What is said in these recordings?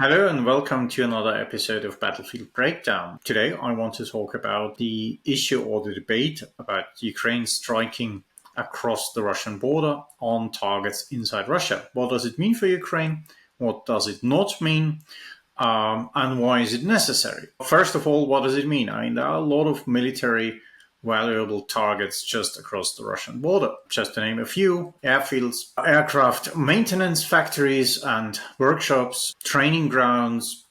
Hello and welcome to another episode of Battlefield Breakdown. Today I want to talk about the issue or the debate about Ukraine striking across the Russian border on targets inside Russia. What does it mean for Ukraine? What does it not mean? And why is it necessary? First of all, what does it mean? I mean, there are a lot of military valuable targets just across the Russian border. Just to name a few: airfields, aircraft maintenance factories and workshops, training grounds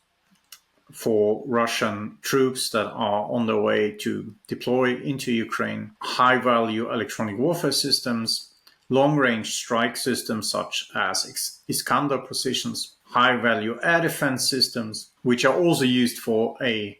for Russian troops that are on their way to deploy into Ukraine, high-value electronic warfare systems, long-range strike systems such as Iskander positions, high-value air defense systems, which are also used for a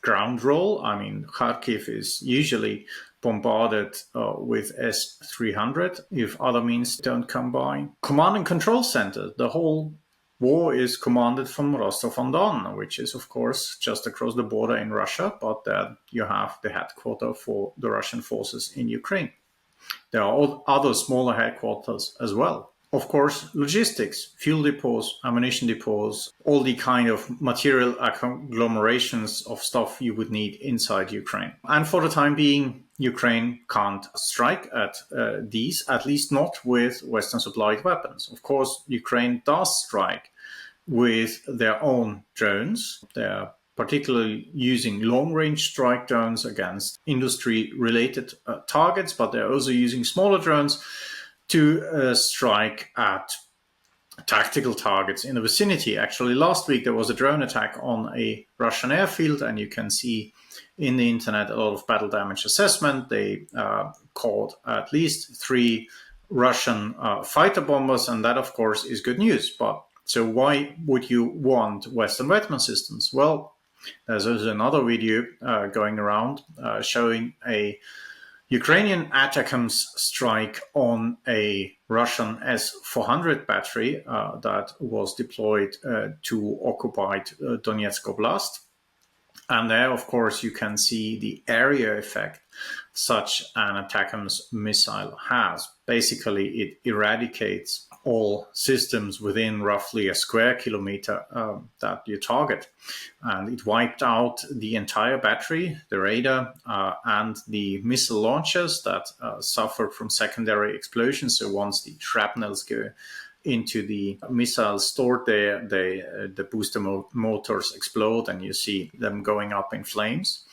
ground role. I mean, Kharkiv is usually bombarded with S-300 if other means don't come by. Command and control center. The whole war is commanded from Rostov-on-Don, which is, of course, just across the border in Russia, but then you have the headquarters for the Russian forces in Ukraine. There are other smaller headquarters as well. Of course, logistics, fuel depots, ammunition depots, all the kind of material agglomerations of stuff you would need inside Ukraine. And for the time being, Ukraine can't strike at these, at least not with Western supplied weapons. Of course, Ukraine does strike with their own drones. They're particularly using long-range strike drones against industry-related targets, but they're also using smaller drones to strike at tactical targets in the vicinity. Actually, last week there was a drone attack on a Russian airfield, and you can see in the internet a lot of battle damage assessment. They caught at least 3 Russian fighter bombers, and that, of course, is good news. But so why would you want Western weapon systems? Well, there's also another video going around showing a Ukrainian ATACMS strike on a Russian S-400 battery that was deployed to occupied Donetsk Oblast. And there, of course, you can see the area effect such an ATACMS missile has. Basically, it eradicates all systems within roughly a square kilometer that you target. And it wiped out the entire battery, the radar, and the missile launchers that suffered from secondary explosions. So once the shrapnels go into the missiles stored there, the booster motors explode and you see them going up in flames.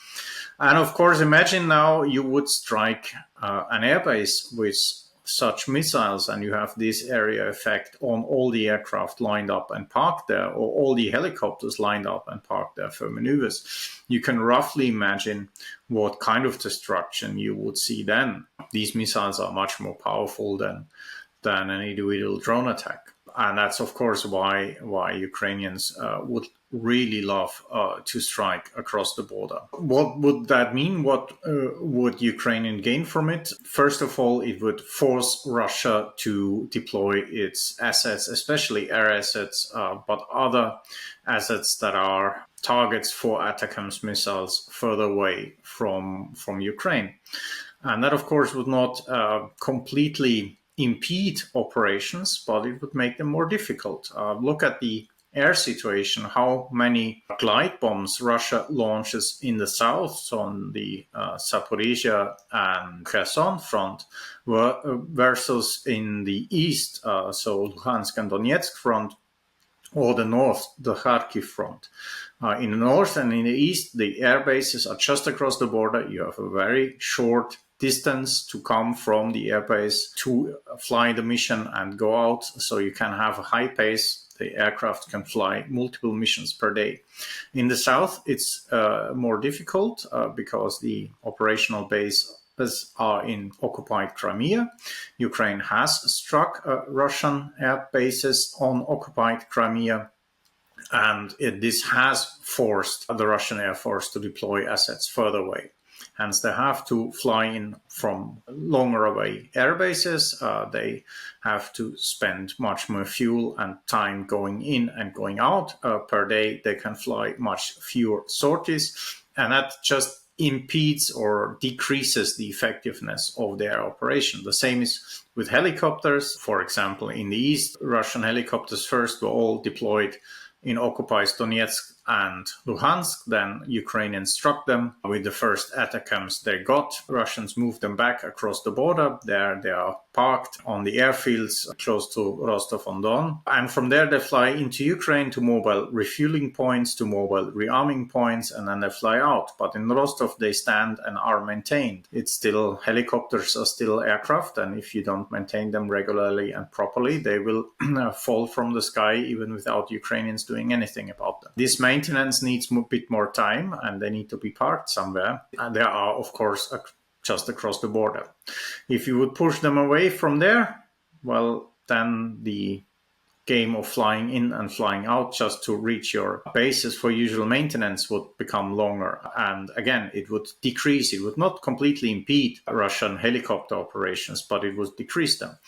And of course, imagine now you would strike an airbase with such missiles and you have this area effect on all the aircraft lined up and parked there, or all the helicopters lined up and parked there for maneuvers. You can roughly imagine what kind of destruction you would see then. These missiles are much more powerful than an individual drone attack. And that's, of course, why Ukrainians would really love to strike across the border. What would that mean? What would Ukraine gain from it? First of all, it would force Russia to deploy its assets, especially air assets, but other assets that are targets for ATACMS missiles further away from Ukraine. And that, of course, would not completely impede operations, but it would make them more difficult. Look at the air situation, how many glide bombs Russia launches in the south, so on the Zaporizhia and Kherson front, versus in the east, so Luhansk and Donetsk front, or the north, the Kharkiv front. In the north and in the east, the air bases are just across the border. You have a very short distance to come from the airbase to fly the mission and go out, so you can have a high pace. The aircraft can fly multiple missions per day. In the south, it's more difficult because the operational bases are in occupied Crimea. Ukraine has struck Russian air bases on occupied Crimea, and this has forced the Russian Air Force to deploy assets further away. Hence, they have to fly in from longer away air bases. They have to spend much more fuel and time going in and going out per day. They can fly much fewer sorties, and that just impedes or decreases the effectiveness of their operation. The same is with helicopters. For example, in the east, Russian helicopters first were all deployed in occupies Donetsk and Luhansk, then Ukrainians struck them with the first ATACMS they got. Russians moved them back across the border. There they are parked on the airfields close to Rostov-on-Don. And from there they fly into Ukraine to mobile refueling points, to mobile rearming points, and then they fly out. But in Rostov they stand and are maintained. It's still, helicopters are still aircraft, and if you don't maintain them regularly and properly, they will fall from the sky even without Ukrainians doing anything about them. This maintenance needs a bit more time, and they need to be parked somewhere. And they are, of course, just across the border. If you would push them away from there, well, then the game of flying in and flying out just to reach your bases for usual maintenance would become longer. And again, it would decrease. It would not completely impede Russian helicopter operations, but it would decrease them.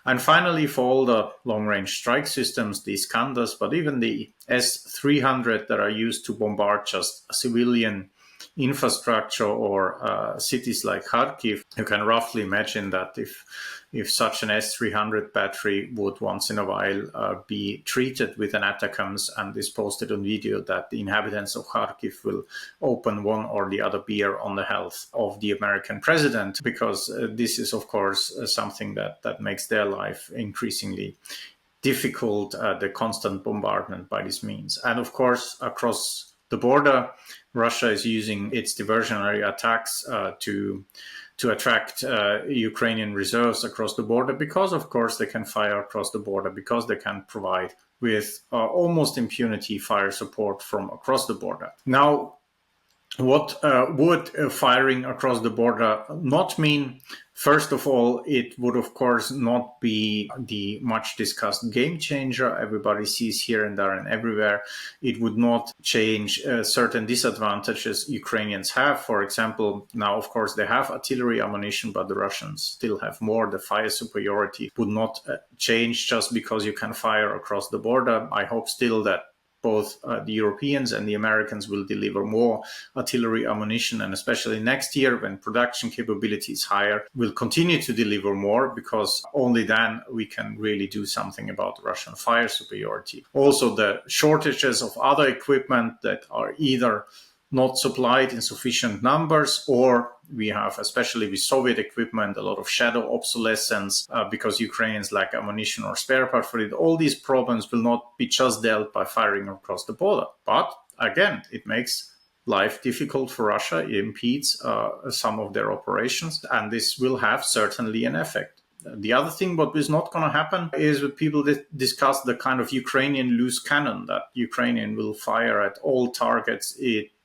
And finally, for all the long-range strike systems, the Iskanders, but even the S-300 that are used to bombard just civilian infrastructure or cities like Kharkiv, you can roughly imagine that if such an S-300 battery would once in a while be treated with an ATACMS and is posted on video, that the inhabitants of Kharkiv will open one or the other beer on the health of the American president, because this is, of course, something that makes their life increasingly difficult, the constant bombardment by this means. And of course, across the border, Russia is using its diversionary attacks to attract Ukrainian reserves across the border, because, of course, they can fire across the border, because they can provide with almost impunity fire support from across the border. Now, what would firing across the border not mean? First of all, it would, of course, not be the much discussed game changer everybody sees here and there and everywhere. It would not change certain disadvantages Ukrainians have. For example, now, of course, they have artillery ammunition, but the Russians still have more. The fire superiority would not change just because you can fire across the border. I hope still that both the Europeans and the Americans will deliver more artillery ammunition, and especially next year when production capability is higher, will continue to deliver more, because only then we can really do something about Russian fire superiority. Also, the shortages of other equipment that are either not supplied in sufficient numbers, or we have, especially with Soviet equipment, a lot of shadow obsolescence because Ukrainians lack ammunition or spare part for it. All these problems will not be just dealt by firing across the border. But again, it makes life difficult for Russia. It impedes some of their operations, and this will have certainly an effect. The other thing what is not going to happen is that people discuss the kind of Ukrainian loose cannon, that Ukrainian will fire at all targets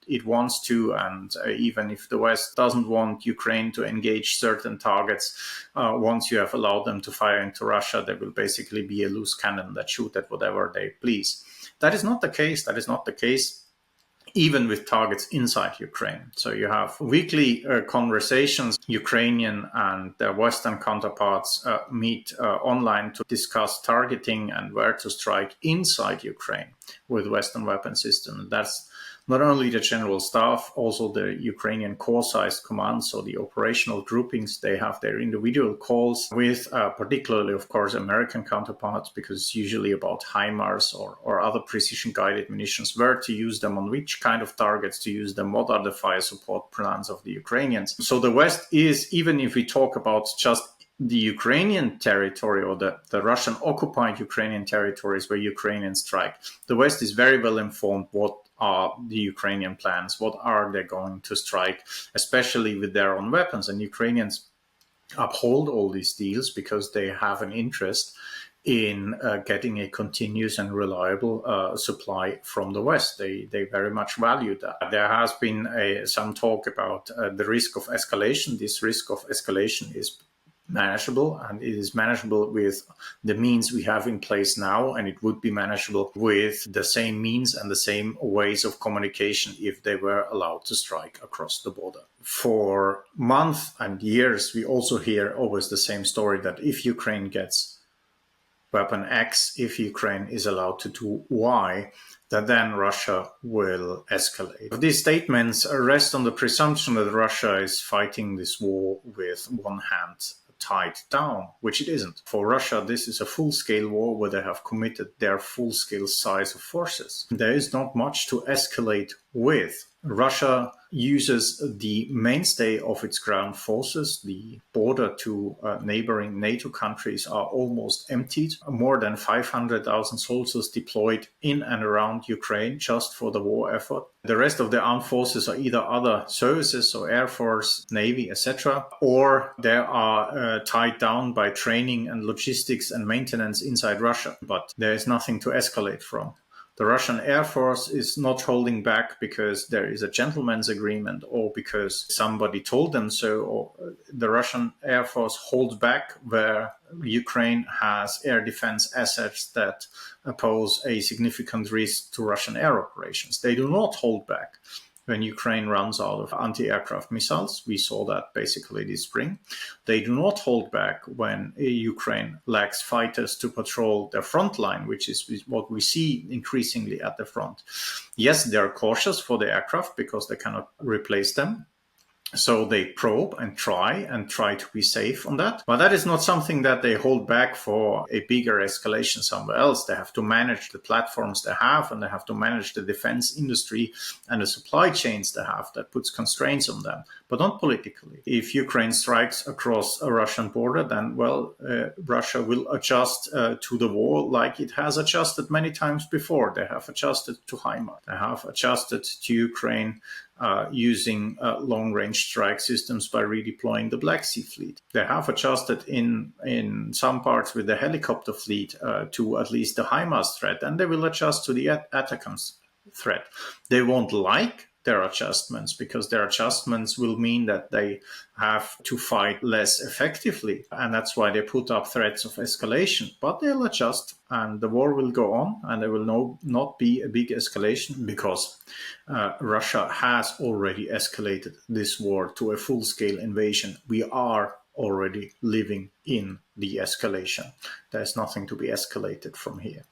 it wants to, and even if the West doesn't want Ukraine to engage certain targets, once you have allowed them to fire into Russia, there will basically be a loose cannon that shoot at whatever they please. That is not the case. That is not the case even with targets inside Ukraine. So you have weekly conversations. Ukrainian and their Western counterparts meet online to discuss targeting and where to strike inside Ukraine with Western weapon systems. That's not only the general staff, also the Ukrainian corps-sized commands, so the operational groupings, they have their individual calls with particularly, of course, American counterparts, because it's usually about HIMARS or other precision-guided munitions, where to use them, on which kind of targets to use them, what are the fire support plans of the Ukrainians. So the West is, even if we talk about just the Ukrainian territory or the Russian-occupied Ukrainian territories where Ukrainians strike, the West is very well informed what are the Ukrainian plans, what are they going to strike, especially with their own weapons. And Ukrainians uphold all these deals because they have an interest in getting a continuous and reliable supply from the West. They very much value that. There has been some talk about the risk of escalation. This risk of escalation is manageable, and it is manageable with the means we have in place now, and it would be manageable with the same means and the same ways of communication if they were allowed to strike across the border. For months and years, we also hear always the same story, that if Ukraine gets weapon X, if Ukraine is allowed to do Y, that then Russia will escalate. These statements rest on the presumption that Russia is fighting this war with one hand tied down, which it isn't. For Russia, this is a full-scale war where they have committed their full-scale size of forces. There is not much to escalate with. Russia uses the mainstay of its ground forces. The border to neighboring NATO countries are almost emptied. More than 500,000 soldiers deployed in and around Ukraine just for the war effort. The rest of the armed forces are either other services, so Air Force, Navy, etc., or they are tied down by training and logistics and maintenance inside Russia. But there is nothing to escalate from. The Russian Air Force is not holding back because there is a gentleman's agreement or because somebody told them so. Or the Russian Air Force holds back where Ukraine has air defense assets that pose a significant risk to Russian air operations. They do not hold back when Ukraine runs out of anti-aircraft missiles. We saw that basically this spring. They do not hold back when Ukraine lacks fighters to patrol their front line, which is what we see increasingly at the front. Yes, they're cautious for the aircraft because they cannot replace them. So they probe and try to be safe on that. But that is not something that they hold back for a bigger escalation somewhere else. They have to manage the platforms they have, and they have to manage the defense industry and the supply chains they have. That puts constraints on them, but not politically. If Ukraine strikes across a Russian border, then, Russia will adjust to the war like it has adjusted many times before. They have adjusted to HIMARS. They have adjusted to Ukraine using long-range strike systems by redeploying the Black Sea Fleet. They have adjusted in some parts with the helicopter fleet to at least the HIMARS threat, and they will adjust to the ATACMS threat. They won't like their adjustments because their adjustments will mean that they have to fight less effectively, and that's why they put up threats of escalation. But they'll adjust and the war will go on, and there will not be a big escalation because Russia has already escalated this war to a full-scale invasion. We are already living in the escalation. There's nothing to be escalated from here.